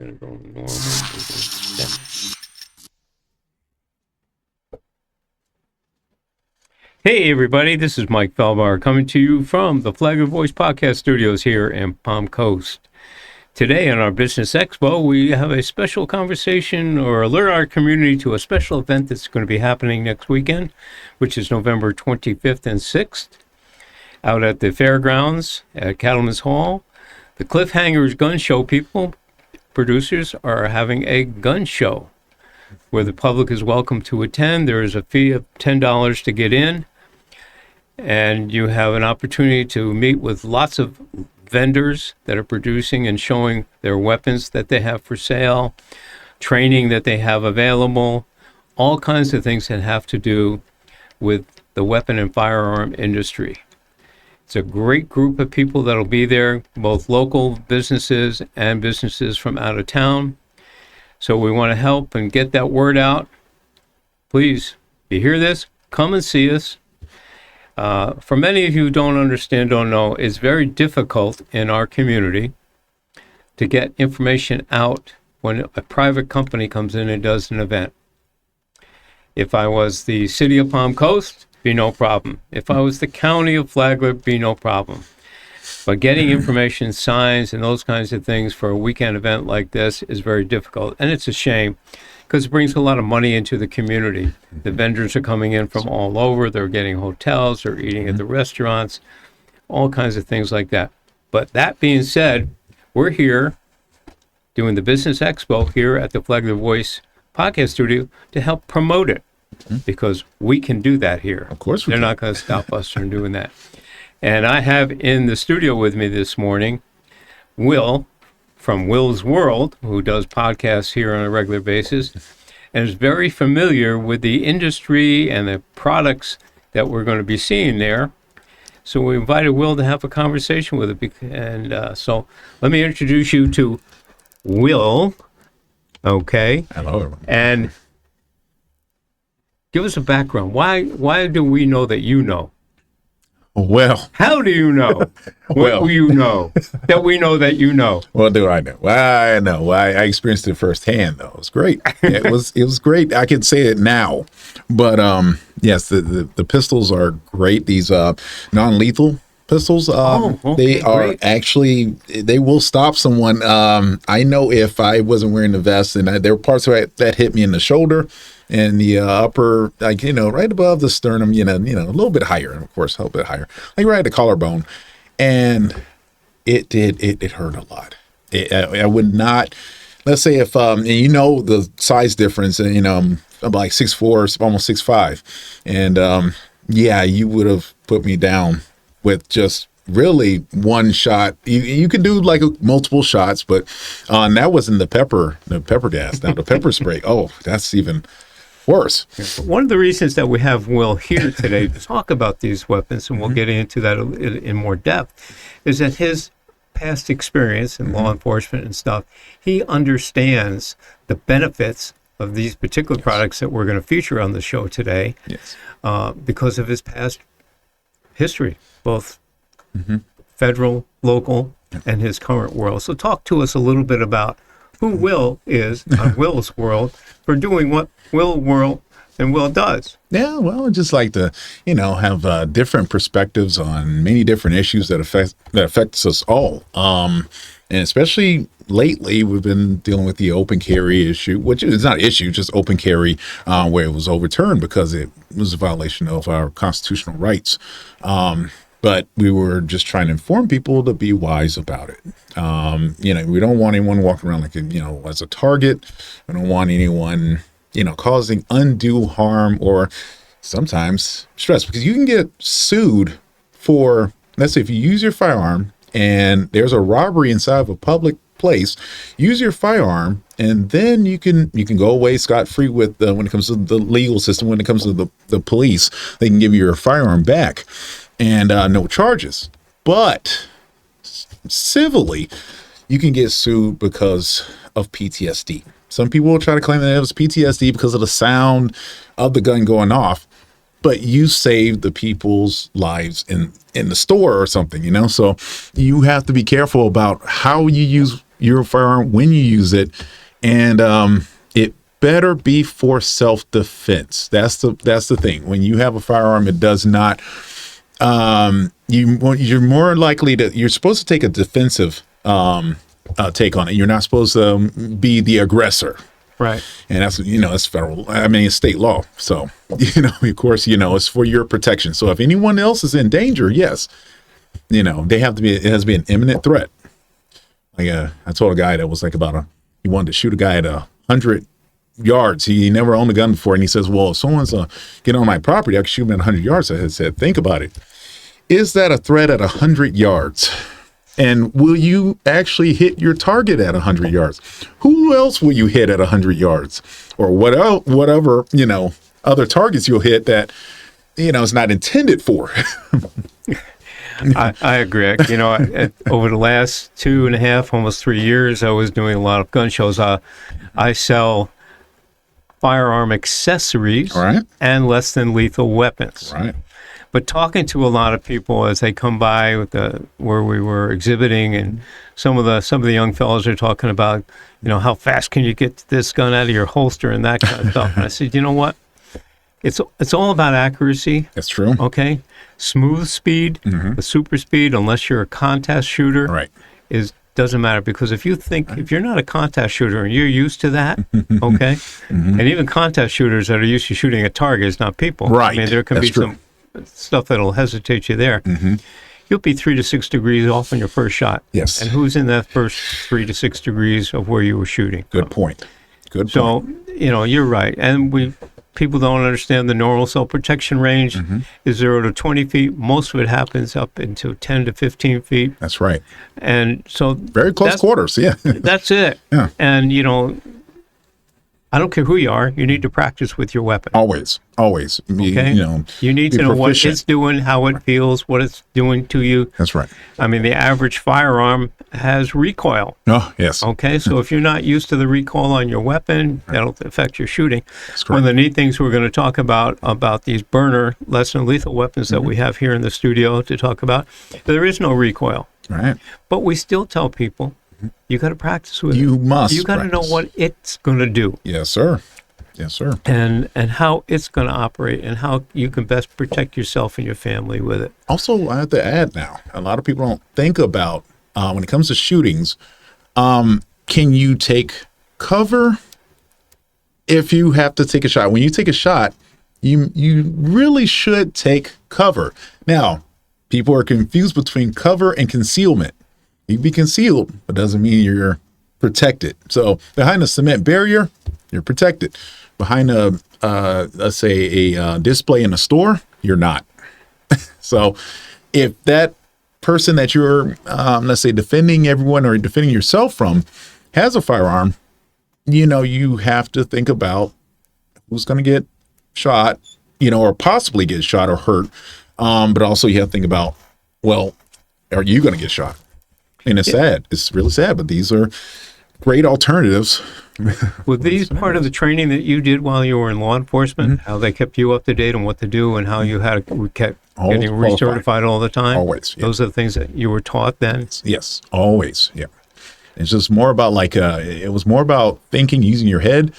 Gonna go normal. Hey everybody, this is Mike Felbar coming to you from the Flagler Voice Podcast Studios here in Palm Coast. Today on our Business Expo, we have a special conversation or alert our community to a special event that's going to be happening next weekend, which is November 25th and 6th, out at the fairgrounds at Cattleman's Hall. The Cliffhangers Gun Show producers are having a gun show where the public is welcome to attend. There is a fee of $10 to get in, and you have an opportunity to meet with lots of vendors that are producing and showing their weapons that they have for sale, training that they have available, all kinds of things that have to do with the weapon and firearm industry. It's a great group of people that'll be there, both local businesses and businesses from out of town. So we want to help and get that word out. Please, if you hear this, come and see us. For many of you who don't understand, don't know, it's very difficult in our community to get information out when a private company comes in and does an event. If I was the city of Palm Coast, be no problem. If I was the county of Flagler, be no problem. But getting information, signs, and those kinds of things for a weekend event like this is very difficult. And it's a shame because it brings a lot of money into the community. The vendors are coming in from all over. They're getting hotels. They're eating at the restaurants, all kinds of things like that. But that being said, we're here doing the Business Expo here at the Flagler Voice Podcast Studio to help promote it because we can do that here. Of course we They're can. not going to stop us from doing that. And I have in the studio with me this morning Will from Will's World, who does podcasts here on a regular basis and is very familiar with the industry and the products that we're going to be seeing there. So we invited Will to have a conversation with it. And so let me introduce you to Will. Okay. Hello, everyone. And give us a background. Why do we know that you know? Well, How do you know? What do you know that we know that you know? what do I know? Well, I know. I experienced it firsthand, though. It was great. It was great. I can say it now. But yes, the pistols are great. These non-lethal pistols. Okay, they are great. actually, they will stop someone. I know if I wasn't wearing the vest, and there were parts of it that hit me in the shoulder and the upper, like, right above the sternum, a little bit higher, of course, a little bit higher, like right at the collarbone. And it hurt a lot. I would not, let's say if, and the size difference, and, I'm like 6'4", almost 6'5". And yeah, you would have put me down with just really one shot. You can do like multiple shots, but that wasn't the pepper gas. Now the pepper spray, oh, that's even worse. One of the reasons that we have Will here today to talk about these weapons, and we'll get into that in more depth, is that his past experience in law enforcement and stuff, he understands the benefits of these particular products that we're going to feature on the show today, because of his past history, both federal, local, and his current world. So talk to us a little bit about who Will is on Will's World for doing what Will does. Yeah, well, I just like to, have different perspectives on many different issues that affects us all. And especially lately, we've been dealing with the open carry issue, which is not an issue, just open carry, where it was overturned because it was a violation of our constitutional rights. But we were just trying to inform people to be wise about it. We don't want anyone walking around like, as a target. We don't want anyone, causing undue harm or sometimes stress, because you can get sued for, let's say, if you use your firearm and there's a robbery inside of a public place, use your firearm, and then you can go away scot-free with when it comes to the legal system. When it comes to the police, they can give you your firearm back and no charges. But civilly, you can get sued because of PTSD. Some people will try to claim that it was PTSD because of the sound of the gun going off, but you saved the people's lives in the store or something, So you have to be careful about how you use your firearm when you use it, and it better be for self-defense. That's the thing. When you have a firearm, it does not. You're more likely to. You're supposed to take a defensive take on it. You're not supposed to be the aggressor. Right. And that's, it's federal. I mean, it's state law. So, of course, it's for your protection. So if anyone else is in danger, yes, they have to be, it has to be an imminent threat. Like, I told a guy that was like he wanted to shoot a guy at 100 yards. He never owned a gun before. And he says, well, if someone's get on my property, I can shoot him at 100 yards. I said, think about it. Is that a threat at 100 yards? And will you actually hit your target at 100 yards? Who else will you hit at 100 yards? Or whatever, other targets you'll hit that, is not intended for. I agree. Over the last 2.5, almost 3 years, I was doing a lot of gun shows. I sell firearm accessories and less than lethal weapons. Right. But talking to a lot of people as they come by with where we were exhibiting, and some of the young fellows are talking about, how fast can you get this gun out of your holster and that kind of stuff. And I said, you know what? It's all about accuracy. That's true. Okay, smooth speed, the super speed, unless you're a contest shooter, doesn't matter, because if you're not a contest shooter and you're used to that, okay, and even contest shooters that are used to shooting at targets, not people. Right. I mean, there can be some stuff that'll hesitate you there. You'll be 3 to 6 degrees off on your first shot. Yes. And who's in that first 3 to 6 degrees of where you were shooting? Good point. So, you're right. And people don't understand the normal self-protection range is 0 to 20 feet. Most of it happens up into 10 to 15 feet. That's right. And so very close quarters. Yeah. That's it. Yeah. And, I don't care who you are, you need to practice with your weapon. Always. Okay? You need to know what it's doing, how it feels, what it's doing to you. That's right. I mean, the average firearm has recoil. Oh, yes. Okay, so if you're not used to the recoil on your weapon, that'll affect your shooting. That's correct. One of the neat things we're going to talk about these BYRNA less than lethal weapons that we have here in the studio to talk about, there is no recoil. Right. But we still tell people, you got to practice with it. You must. You got to know what it's going to do. Yes, sir. Yes, sir. And how it's going to operate and how you can best protect yourself and your family with it. Also, I have to add now, a lot of people don't think about, when it comes to shootings, can you take cover if you have to take a shot? When you take a shot, you really should take cover. Now, people are confused between cover and concealment. You can be concealed, but doesn't mean you're protected. So behind a cement barrier, you're protected. Behind let's say a display in a store, you're not. So if that person that you're, let's say, defending everyone or defending yourself from has a firearm, you have to think about who's going to get shot, or possibly get shot or hurt. But also you have to think about, well, are you going to get shot? And it's sad. It's really sad, but these are great alternatives. Were these part of the training that you did while you were in law enforcement? How they kept you up to date on what to do and how you kept getting recertified all the time? Always. Yeah. Those are the things that you were taught then? Yes, always. Yeah. It's just more about it was more about thinking, using your head,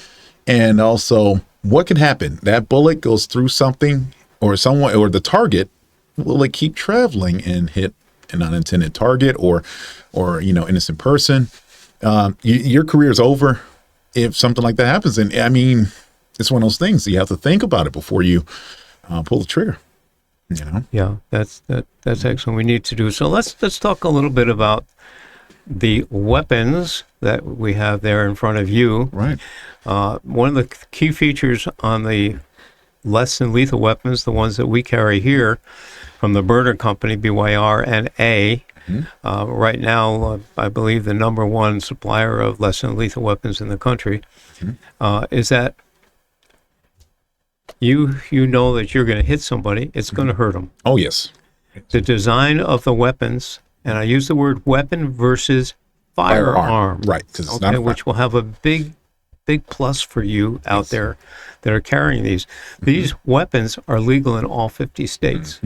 and also what can happen. That bullet goes through something or someone or the target. Will it keep traveling and hit an unintended target or innocent person? Your career is over if something like that happens. And I mean, it's one of those things you have to think about it before you pull the trigger. Yeah, that's excellent. We need to do so. Let's talk a little bit about the weapons that we have there in front of you. Right. One of the key features on the less than lethal weapons, the ones that we carry here from the BYRNA company, BYRNA. Right now, I believe the number one supplier of less than lethal weapons in the country, is that you know that you're going to hit somebody, it's going to hurt them. Oh, yes. The design of the weapons, and I use the word weapon versus firearm. Right, because it's not which will have a big plus for you out there that are carrying these. These weapons are legal in all 50 states.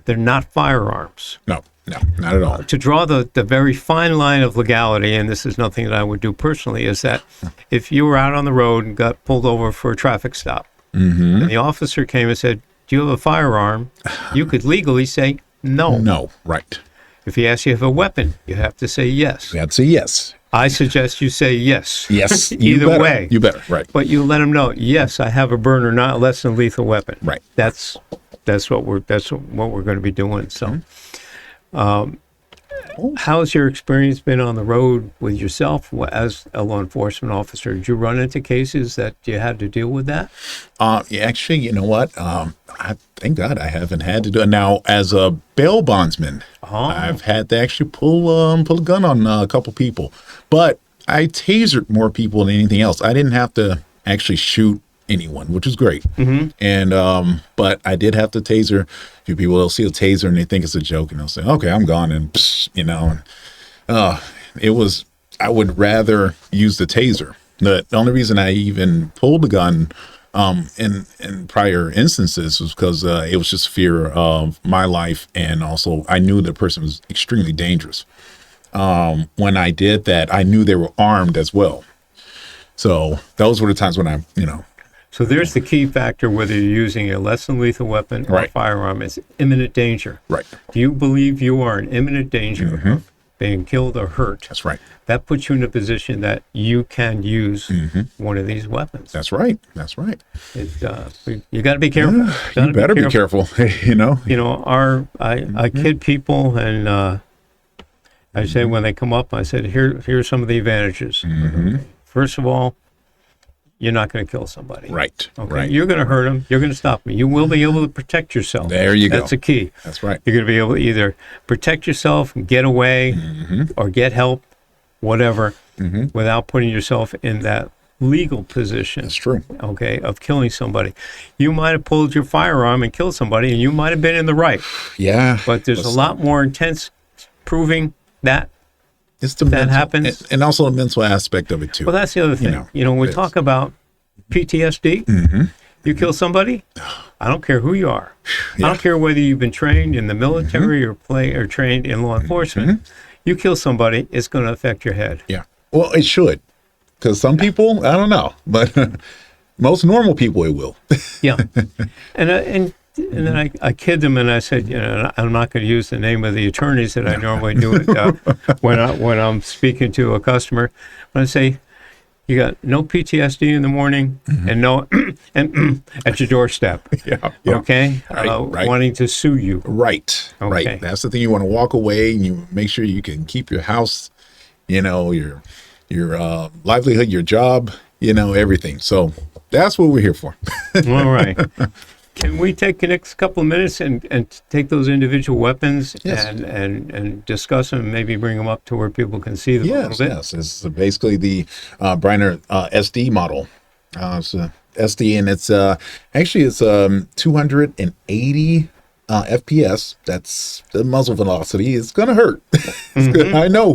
They're not firearms. No. No, not at all. To draw the very fine line of legality, and this is nothing that I would do personally, is that if you were out on the road and got pulled over for a traffic stop, and the officer came and said, "Do you have a firearm?" You could legally say no. No, right. If he asks you if you have a weapon, you have to say yes. You have to say yes. I suggest you say yes. Yes. Either way. You better, right. But you let him know, yes, I have a burner, not less than lethal weapon. Right. That's what we're going to be doing. So, how's your experience been on the road with yourself as a law enforcement officer? Did you run into cases that you had to deal with that? Yeah, actually, you know what? I thank God I haven't had to do it. Now, as a bail bondsman, I've had to actually pull a gun on a couple people, but I tasered more people than anything else. I didn't have to actually shoot anyone, which is great. And but I did have to taser a few people. They'll see a taser and they think it's a joke, and they'll say, "Okay, I'm gone," and you know, and it was. I would rather use the taser. The only reason I even pulled the gun in prior instances was because it was just fear of my life, and also I knew the person was extremely dangerous. When I did that, I knew they were armed as well. So those were the times when So there's the key factor, whether you're using a less than lethal weapon or a firearm, is imminent danger. Right. Do you believe you are in imminent danger of being killed or hurt? That's right. That puts you in a position that you can use one of these weapons. That's right. That's right. You got to be careful. You better be careful. I kid people, and I say when they come up, I said, here's some of the advantages. First of all, you're not going to kill somebody. Right. Okay. Right. You're going to hurt them. You're going to stop them. You will be able to protect yourself. There you go. That's a key. That's right. You're going to be able to either protect yourself, get away, or get help, whatever, without putting yourself in that legal position. That's true. Okay, of killing somebody. You might have pulled your firearm and killed somebody, and you might have been in the right. Yeah. But there's a lot more intense proving that it's the that happens. And also the mental aspect of it, too. Well, that's the other thing. When we talk about PTSD, you kill somebody, I don't care who you are. I don't care whether you've been trained in the military or trained in law enforcement. You kill somebody, it's going to affect your head. Yeah. Well, it should. Because some people, I don't know. But most normal people, it will. Yeah. And then I kid them, and I said, I'm not going to use the name of the attorneys that I normally do it when I'm speaking to a customer. But I say, you got no PTSD in the morning, and no at your doorstep. Yeah. Okay. Right. Wanting to sue you. Right. Okay. Right. That's the thing. You want to walk away, and you make sure you can keep your house, your livelihood, your job, everything. So that's what we're here for. All right. Can we take the next couple of minutes and take those individual weapons and discuss them and maybe bring them up to where people can see them a little bit? Yes, it's basically the BYRNA SD model. It's SD, and it's it's 280 FPS. That's the muzzle velocity. It's gonna hurt. It's good. I know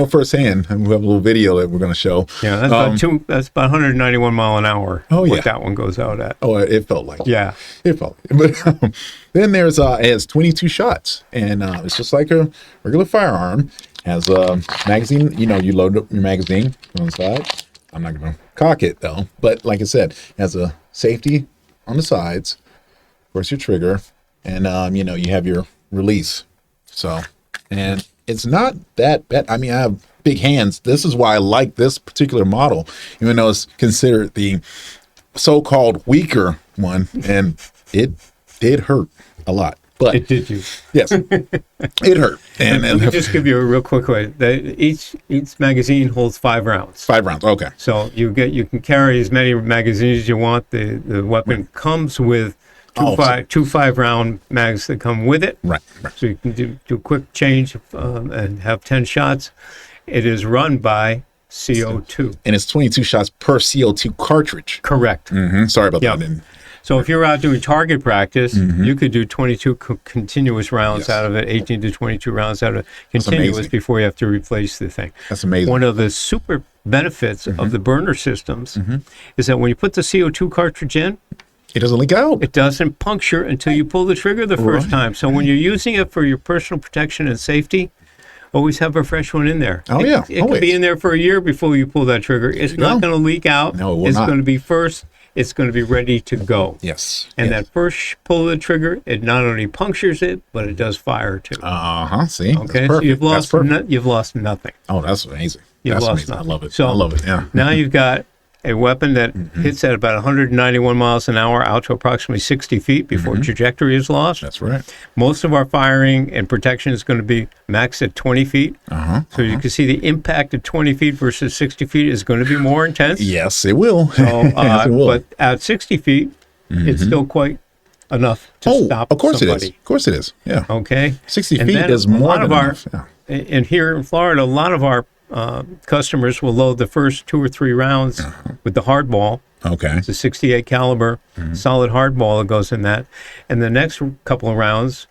firsthand. We have a little video that we're gonna show. Yeah, that's about 191 mile an hour. Oh yeah, what that one goes out at. Oh, it felt like. Yeah, it felt. But then there's it has 22 shots, and it's just like a regular firearm. Has a magazine. You load up your magazine on the side. I'm not gonna cock it though, but like I said, it has a safety on the sides. Of course, your trigger. And, you have your release. So, and it's not that bad. I mean, I have big hands. This is why I like this particular model, even though it's considered the so-called weaker one. And it did hurt a lot. But it did you. Yes, it hurt. And let me just give you a real quick way. Each magazine holds 5 rounds. 5 rounds, okay. So you can carry as many magazines as you want. The weapon comes with two 5-round mags that come with it. Right. So you can do a quick change and have 10 shots. It is run by CO2. And it's 22 shots per CO2 cartridge. Correct. Sorry about that. So if you're out doing target practice, you could do 22 continuous rounds out of it, 18 to 22 rounds out of it, continuous before you have to replace the thing. That's amazing. One of the super benefits of the burner systems is that when you put the CO2 cartridge in, It doesn't leak out. It doesn't puncture until you pull the trigger the first time. So when you're using it for your personal protection and safety, always have a fresh one in there. Oh, It always. could be in there for a year before you pull that trigger. It's not going to leak out. No, it will it's not. going to be first. It's going to be ready to go. Yes. And yes. that first pull of the trigger, it not only punctures it, but it does fire too. See? Okay, That's so you've lost perfect. you've lost nothing. Oh, that's amazing. You've That's lost amazing. nothing. I love it. So I love it. Yeah. Now you've got a weapon that hits at about 191 miles an hour out to approximately 60 feet before trajectory is lost. That's right. Most of our firing and protection is going to be maxed at 20 feet. So you can see the impact of 20 feet versus 60 feet is going to be more intense. Yes, it will. So, Yes, it will. but at 60 feet, it's still quite enough to stop of course somebody. it is. Of course it is. Yeah. Okay. 60 And feet then is a more lot than of enough. Yeah. And here in Florida, a lot of our customers will load the first 2 or 3 rounds with the hardball. Okay. It's a 68 caliber solid hardball that goes in that. And the next couple of rounds,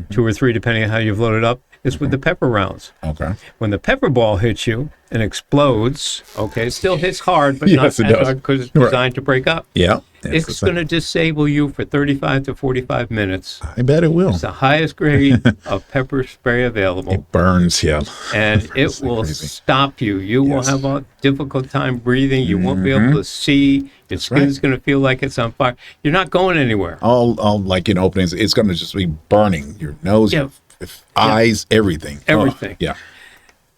2 or 3, depending on how you've loaded up, is with the pepper rounds. Okay. When the pepper ball hits you and explodes, it still hits hard, but Yes, not it as does. hard because it's Right. designed to break up. Yeah. It's going to disable you for 35 to 45 minutes. I bet it will. It's the highest grade of pepper spray available. It burns. Yeah. And it so will crazy. stop you. You will Yes. have a difficult time breathing. You won't be able to see. Your skin's going to feel like it's on fire. You're not going anywhere. All like in openings, it's going to just be burning your nose, Yeah. your eyes, everything. Everything. Oh, yeah.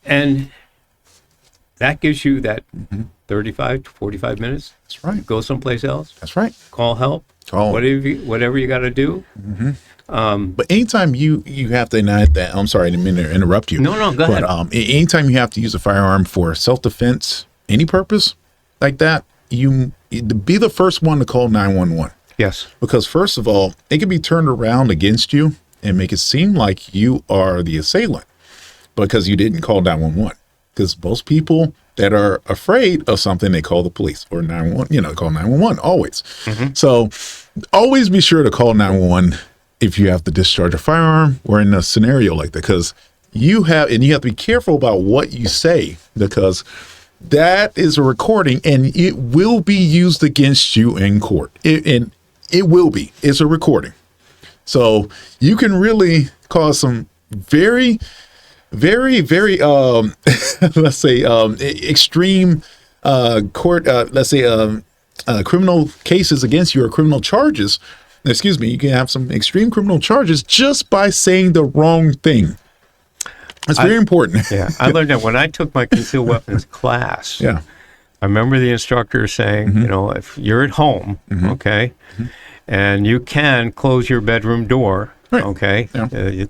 And that gives you that 35 to 45 minutes. That's right. Go someplace else. That's right. Call help. Call. Whatever you got to do. But anytime you have to, I'm sorry, I didn't mean to interrupt you. No, go ahead. But anytime you have to use a firearm for self-defense, any purpose like that, you be the first one to call 911. Yes. Because first of all, it can be turned around against you and make it seem like you are the assailant because you didn't call 911. Because most people that are afraid of something, they call the police or 911, call 911 always. So always be sure to call 911 if you have to discharge a firearm or in a scenario like that, because you have to be careful about what you say, because that is a recording and it will be used against you in court. It will be. It's a recording. So you can really cause some very, very, very, let's say, extreme court, criminal cases against you or criminal charges. Excuse me, you can have some extreme criminal charges just by saying the wrong thing. That's very important. Yeah. I learned that when I took my concealed weapons class. Yeah. I remember the instructor saying, if you're at home, and you can close your bedroom door, Right. okay? Yeah.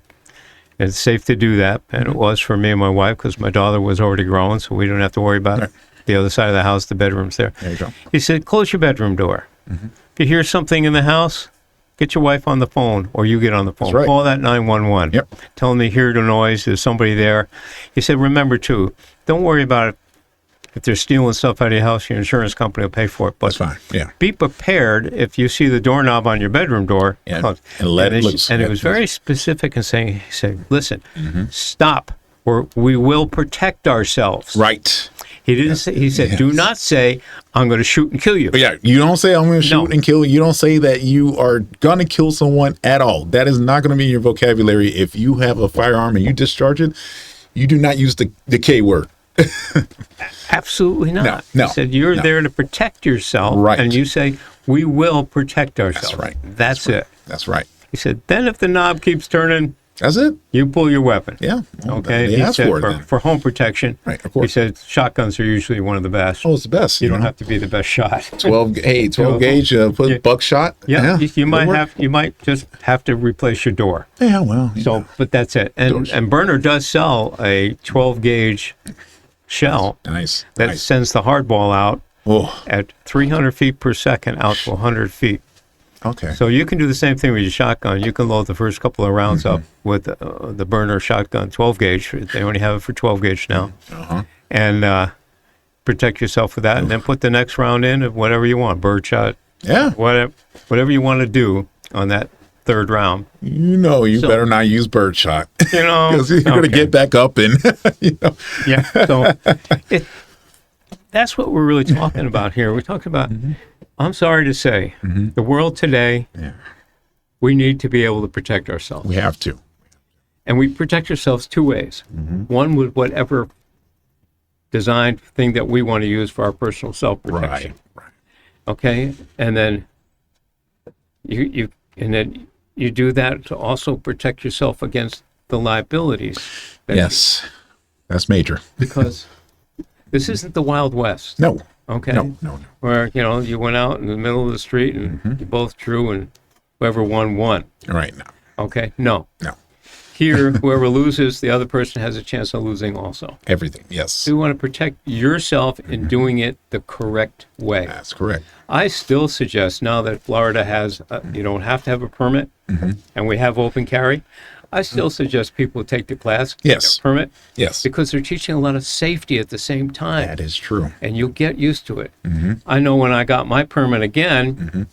It's safe to do that, and it was for me and my wife because my daughter was already growing, so we don't have to worry about Right. the other side of the house. The bedroom's there. There you go. He said, close your bedroom door. If you hear something in the house, get your wife on the phone, or you get on the phone. That's right. Call that 911. Yep. Tell them they hear the noise. There's somebody there. He said, remember, too, don't worry about it. If they're stealing stuff out of your house, your insurance company will pay for it. But That's fine. Yeah. be prepared if you see the doorknob on your bedroom door. Yeah, close. and let it he- loose. And it Let was it loose. very specific in saying, he said, listen, stop, or we will protect ourselves. Right. He didn't say, he said, do not say, I'm going to shoot and kill you. But yeah, you don't say I'm going to shoot No. and kill. You don't say that you are going to kill someone at all. That is not going to be in your vocabulary. If you have a firearm and you discharge it, you do not use the K word. Absolutely not. No, He said, you're no. there to protect yourself. Right. And you say, we will protect ourselves. right. That's it. That's right. He said, then if the knob keeps turning, That's it. you pull your weapon. Yeah. Well, Okay. They He asked said for it then. for home protection, Right, of he course. said shotguns are usually one of the best. Oh, it's the best. You don't have to be the best shot. 12 gauge, put Yeah. buckshot. Yeah, you might that'll have. You might just have to replace your door. work. Yeah, well. So, but that's it. And Doors. BYRNA does sell a 12 gauge shell nice. that Nice. sends the hardball out Oh, at 300 feet per second out to 100 feet. okay. So you can do the same thing with your shotgun. You can load the first couple of rounds up with the BYRNA shotgun 12 gauge. They only have it for 12 gauge now. And protect yourself with that, and then put the next round in of whatever you want, birdshot, Yeah. whatever you want to do on that third round. You So- better not use birdshot. You know, Because you're going to okay. get back up and, Yeah. So that's what we're really talking about here. We're talking about I'm sorry to say, the world today, we need to be able to protect ourselves. We have to. And we protect ourselves two ways. One with whatever designed thing that we want to use for our personal self-protection. Right. Okay? And then you do that to also protect yourself against the liabilities. Yes. That's major. Because this isn't the Wild West. No. Okay? No. Where, you went out in the middle of the street and you both drew and whoever won. Right. No. Okay? No. No. Here, whoever loses, the other person has a chance of losing also. Everything. Yes. So you want to protect yourself in doing it the correct way. That's correct. I still suggest now that Florida has, you don't have to have a permit, and we have open carry, I still suggest people take the class, get Yes. a permit, Yes. because they're teaching a lot of safety at the same time. That is true. And you'll get used to it. I know when I got my permit again,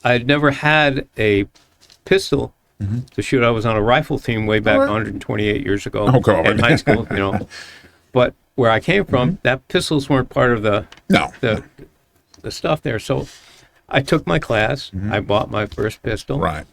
I'd never had a pistol to shoot. I was on a rifle team way back 128 years ago in high school, But where I came from, that pistols weren't part of the stuff there. So I took my class. I bought my first pistol. Right.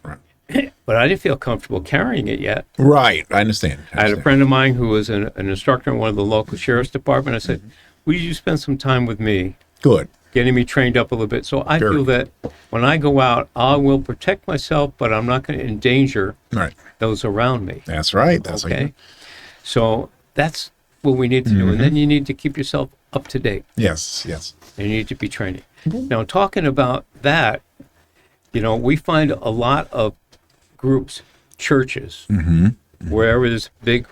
But I didn't feel comfortable carrying it yet. Right. I understand. I had a friend of mine who was an instructor in one of the local sheriff's department. I said, will you spend some time with me? Good. Getting me trained up a little bit. So I feel that when I go out, I will protect myself, but I'm not going to endanger those around me. That's right. That's okay. So that's what we need to do. And then you need to keep yourself up to date. Yes. And you need to be training. Now, talking about that, we find a lot of groups, churches, wherever there's big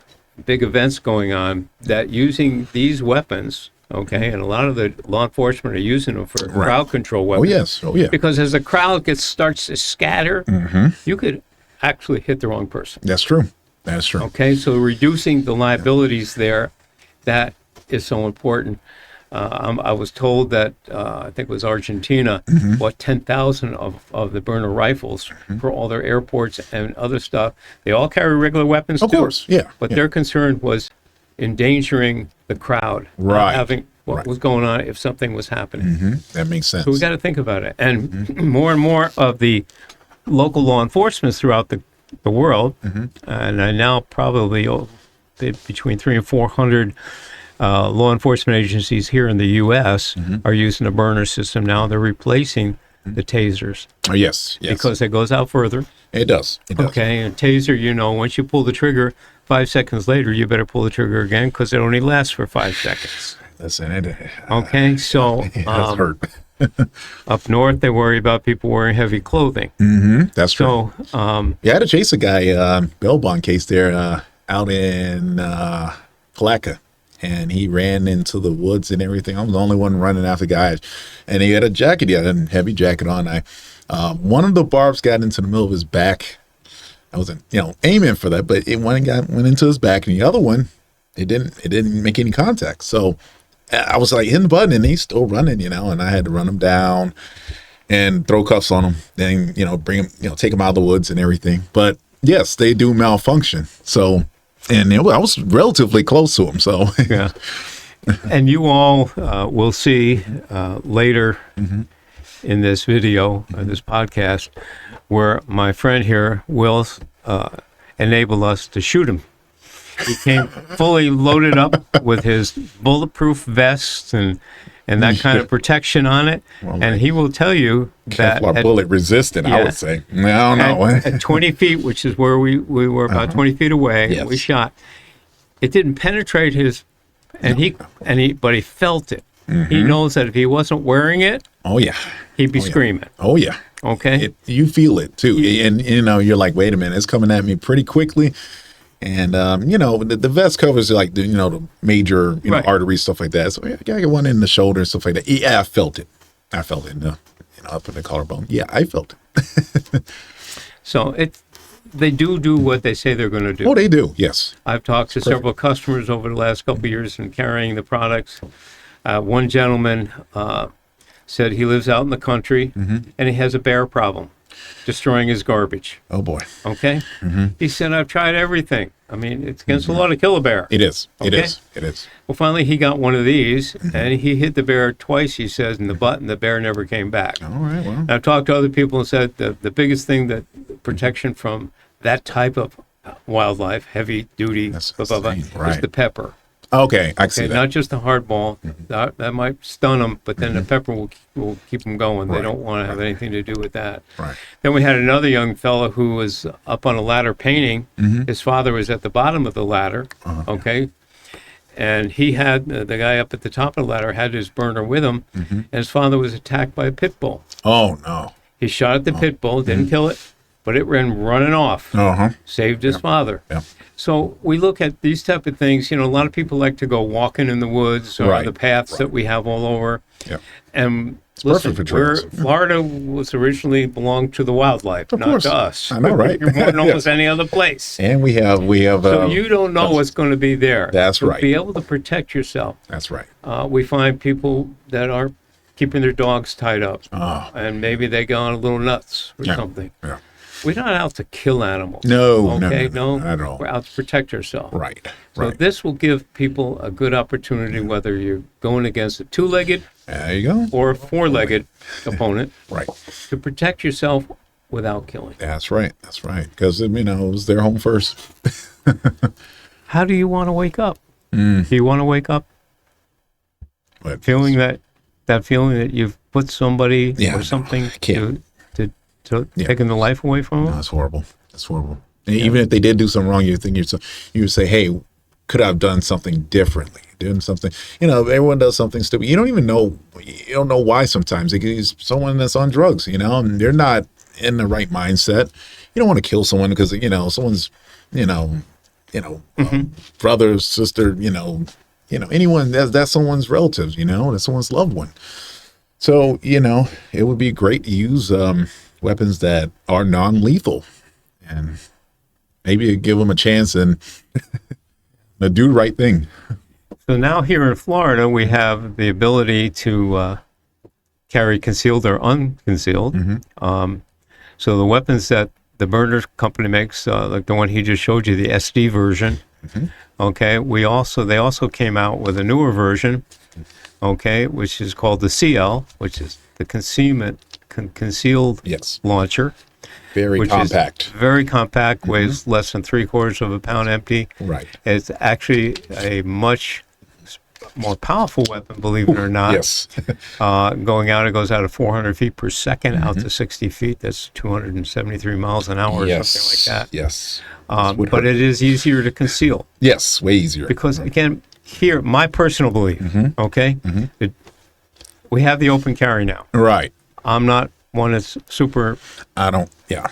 events going on, that using these weapons, and a lot of the law enforcement are using them for crowd control weapons. Oh, yeah. Because as the crowd starts to scatter, you could actually hit the wrong person. That's true. Okay, so reducing the liabilities there, that is so important. I was told that, I think it was Argentina, bought 10,000 of the BYRNA rifles for all their airports and other stuff. They all carry regular weapons too. Of course, yeah. But their concern was endangering the crowd. Having what was going on if something was happening. That makes sense. So we got to think about it. And more and more of the local law enforcement throughout the world, and I now probably between 300 and 400 law enforcement agencies here in the U.S. are using a BYRNA system now. They're replacing the tasers. Oh, yes. Because it goes out further. It does. Okay, and taser, once you pull the trigger, 5 seconds later, you better pull the trigger again because it only lasts for 5 seconds. Listen, okay, so it does hurt. Up north, they worry about people wearing heavy clothing. That's true. So, I had to chase a guy, bail bond case there out in Flagler. And he ran into the woods and everything. I'm the only one running after guys. And he had a jacket. He had a heavy jacket on. One of the barbs got into the middle of his back. I wasn't, aiming for that, but it went into his back. And the other one, it didn't make any contact. So I was like hitting the button, and he's still running, and I had to run him down and throw cuffs on him. Then, bring him, take him out of the woods and everything. But yes, they do malfunction. So. And I was relatively close to him, so. Yeah. And you all will see later in this video, this podcast, where my friend here will enable us to shoot him. He came fully loaded up with his bulletproof vest and that kind of protection on it. Well, and he will tell you that Kevlar bullet resistant, I would say. I don't know. At 20 feet, which is where we were about 20 feet away, we shot. It didn't penetrate his, but he felt it. He knows that if he wasn't wearing it, he'd be screaming. Oh yeah. Okay. You feel it too, and you're like, wait a minute, it's coming at me pretty quickly. And, the vest covers like, the major, arteries, stuff like that. So I got one in the shoulder and stuff like that. Yeah, I felt it. Up in the collarbone. Yeah, I felt it. So they do what they say they're going to do. Oh, they do. Yes. I've talked to several customers over the last couple of years and carrying the products. One gentleman said he lives out in the country and he has a bear problem. destroying his garbage. Oh boy. Okay? He said, I've tried everything. I mean, it's against the law to kill a bear. It is. It Okay? is. It is. Well, finally, he got one of these, and he hit the bear twice, he says, in the butt, and the bear never came back. All right. Well. And I've talked to other people and said the biggest thing that protection from that type of wildlife, heavy duty, That's blah, blah, blah, insane, is right. the pepper. Okay, I see Okay, that. not just the hard ball. That might stun them, but then the pepper will keep them going. They Right. don't want to have anything to do with that. Right. Then we had another young fellow who was up on a ladder painting. His father was at the bottom of the ladder, okay? And he had, the guy up at the top of the ladder had his burner with him, and his father was attacked by a pit bull. Oh no. He shot at the pit bull, didn't kill it, but it ran running off, saved his father. Yeah. So we look at these type of things. You know, a lot of people like to go walking in the woods or Right, the paths that we have all over. Yeah. And perfect listen, for trails. Florida was originally belonged to the wildlife, not course. to us. I know, right? More than almost Yes. any other place. And we have. So you don't know what's going to be there. That's So right. Be able to protect yourself. That's right. We find people that are keeping their dogs tied up, Oh. and maybe they gone a little nuts or Yeah. something. Yeah. We're not out to kill animals. No, Okay, no, not at all. We're out to protect ourselves. Right. So Right. this will give people a good opportunity, whether you're going against a two-legged There you go. or a four-legged opponent, Right. to protect yourself without killing. That's right. That's right. Because it was their home first. How do you want to wake up? Do you want to wake up But feeling that feeling that you've put somebody Yeah, or something can't. to Yeah. taking the life away from them? No, that's horrible. That's horrible. And even if they did do something wrong, you would say, "Hey, could I have done something differently? Doing something." Everyone does something stupid. You don't even know. You don't know why. Sometimes it's someone that's on drugs. And they're not in the right mindset. You don't want to kill someone because someone's, brother, sister, anyone that's someone's relatives. That's someone's loved one. So it would be great to use weapons that are non-lethal, and maybe give them a chance and do the right thing. So now here in Florida, we have the ability to carry concealed or unconcealed. So the weapons that the BYRNA company makes, like the one he just showed you, the SD version. Okay, they also came out with a newer version. Okay, which is called the CL, which is the concealed Yes. launcher. Very Which compact. is very compact, weighs less than 3/4 of a pound empty. Right. It's actually a much more powerful weapon, believe it or not. Yes. Going out, it goes out at 400 feet per second, out to 60 feet. That's 273 miles an hour or something like that. Yes. But it is easier to conceal Yes, way easier. because, again, here, my personal belief, okay, we have the open carry now. Right. I'm not one that's super, I don't. Yeah.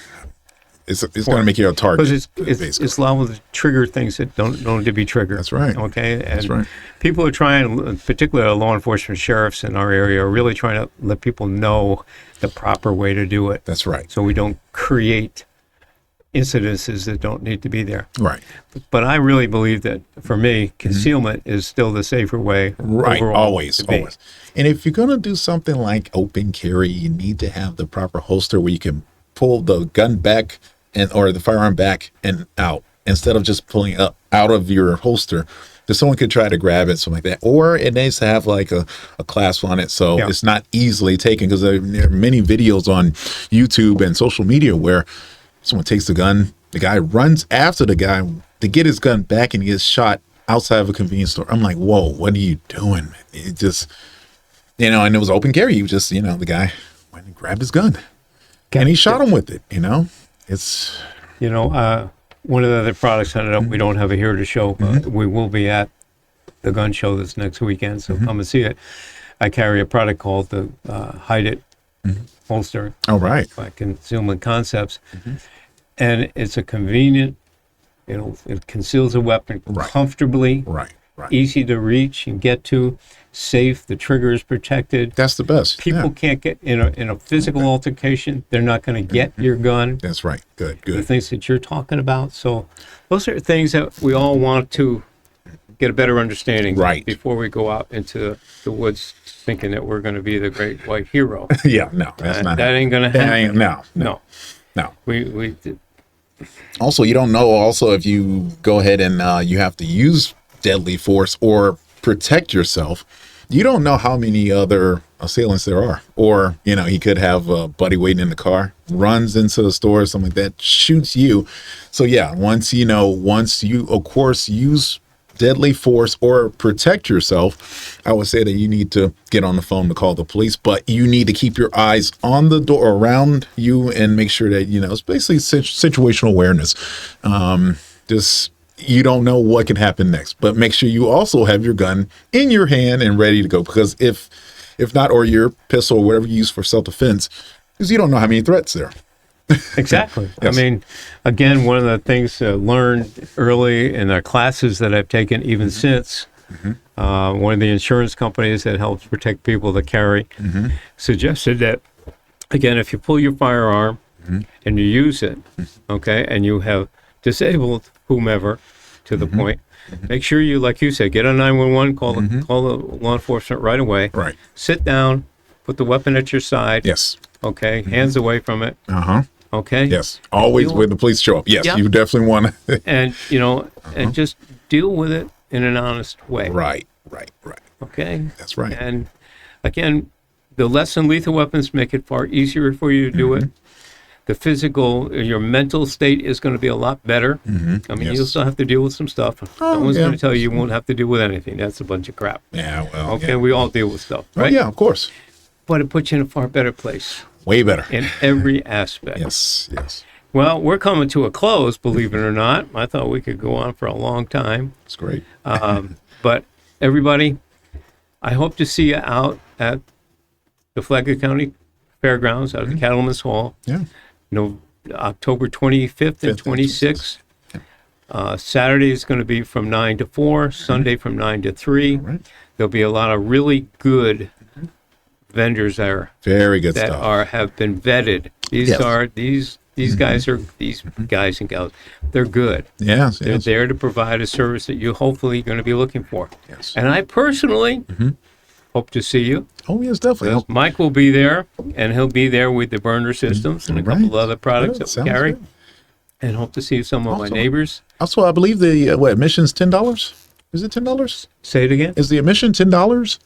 It's going to make you a target. because it's allowed to trigger things that don't need to be triggered. That's right. Okay, and That's right. people are trying, particularly law enforcement sheriffs in our area, are really trying to let people know the proper way to do it, That's right. so we don't create incidences that don't need to be there. Right. But I really believe that, for me, concealment is still the safer way. Right. overall Always. to be. Always. And if you're going to do something like open carry, you need to have the proper holster where you can pull the gun back or the firearm back and out, instead of just pulling it up out of your holster. That someone could try to grab it, something like that. Or it needs to have like a clasp on it, so it's not easily taken, because there are many videos on YouTube and social media where someone takes the gun, the guy runs after the guy to get his gun back, and he gets shot outside of a convenience store. I'm like, whoa, what are you doing, man? It just, and it was open carry. He was just, the guy went and grabbed his gun, and he shot him with it. It's, one of the other products ended up, we don't have it here to show, but we will be at the gun show this next weekend, so come and see it. I carry a product called the Hide It holster all right. by Concealment Concepts, and it's a convenient, it conceals a weapon comfortably, Right. easy to reach and get to, safe, the trigger is protected. That's the best. People can't get in a physical altercation, they're not going to get your gun. That's right. Good. The things that you're talking about. So those are things that we all want to get a better understanding Right. before we go out into the woods thinking that we're going to be the great white hero. Yeah, no, that's not that ain't going to happen. No. We Also, you don't know also if you go ahead and you have to use deadly force or protect yourself, you don't know how many other assailants there are. Or, he could have a buddy waiting in the car, runs into the store or something like that, shoots you. So yeah, once you, of course, use deadly force or protect yourself, I would say that you need to get on the phone to call the police, but you need to keep your eyes on the door around you and make sure that, it's basically situational awareness. Just, you don't know what can happen next, but make sure you also have your gun in your hand and ready to go, because if not, or your pistol or whatever you use for self-defense, because you don't know how many threats there are. Exactly. Yes. I mean, again, one of the things learned early in our classes that I've taken even since, one of the insurance companies that helps protect people that carry suggested that, again, if you pull your firearm and you use it, okay, and you have disabled whomever to the point, make sure you, like you said, get on 911, call the law enforcement right away. Right. Sit down, put the weapon at your side. Yes. Okay, hands away from it. Okay. Yes. Always when the police show up. Yes, you definitely want to. And, and just deal with it in an honest way. Right. Okay. That's right. And again, the less than lethal weapons make it far easier for you to do it. The physical, your mental state is going to be a lot better. I mean, you'll still have to deal with some stuff. No one's going to tell you won't have to deal with anything. That's a bunch of crap. Yeah, well. Okay, we all deal with stuff, right? Oh, yeah, of course. But it puts you in a far better place. Way better. In every aspect. Yes. Well, we're coming to a close, believe it or not. I thought we could go on for a long time. It's great. But everybody, I hope to see you out at the Flagler County Fairgrounds, out at the Cattlemen's Hall. Yeah. October 25th and 26th. Saturday is going to be from 9 to 4, Sunday from 9 to 3. Right. There'll be a lot of really good vendors there. Very good that stuff. have been vetted. These guys are these guys and gals. They're good. Yes. They're there to provide a service that you hopefully going to be looking for. Yes. And I personally hope to see you. Oh, yes, definitely. Mike will be there, and he'll be there with the BYRNA systems and a couple other products that we carry. Good. And hope to see some of my neighbors. Also, I believe the admission's $10. Is it $10? Say it again. Is the admission $10?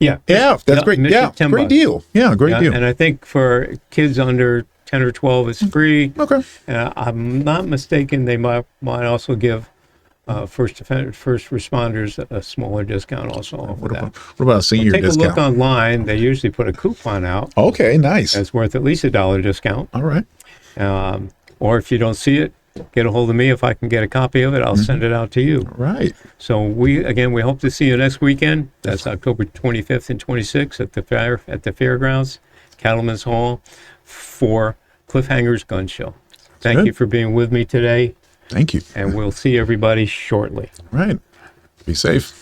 Yeah. Yeah, that's great. Yeah, great deal. Yeah, great deal. And I think for kids under 10 or 12, it's free. Okay. I'm not mistaken, they might also give first responders a smaller discount also. What about a senior Take discount? a look online. They usually put a coupon out. Okay, nice. That's worth at least $1 discount. All right. Or if you don't see it, get a hold of me. If I can get a copy of it, I'll send it out to you. All right. So we hope to see you next weekend. That's October 25th and 26th at the fairgrounds, Cattlemen's Hall, for Cliffhangers Gun Show. Thank you for being with me today. Thank you. And we'll see everybody shortly. All right. Be safe.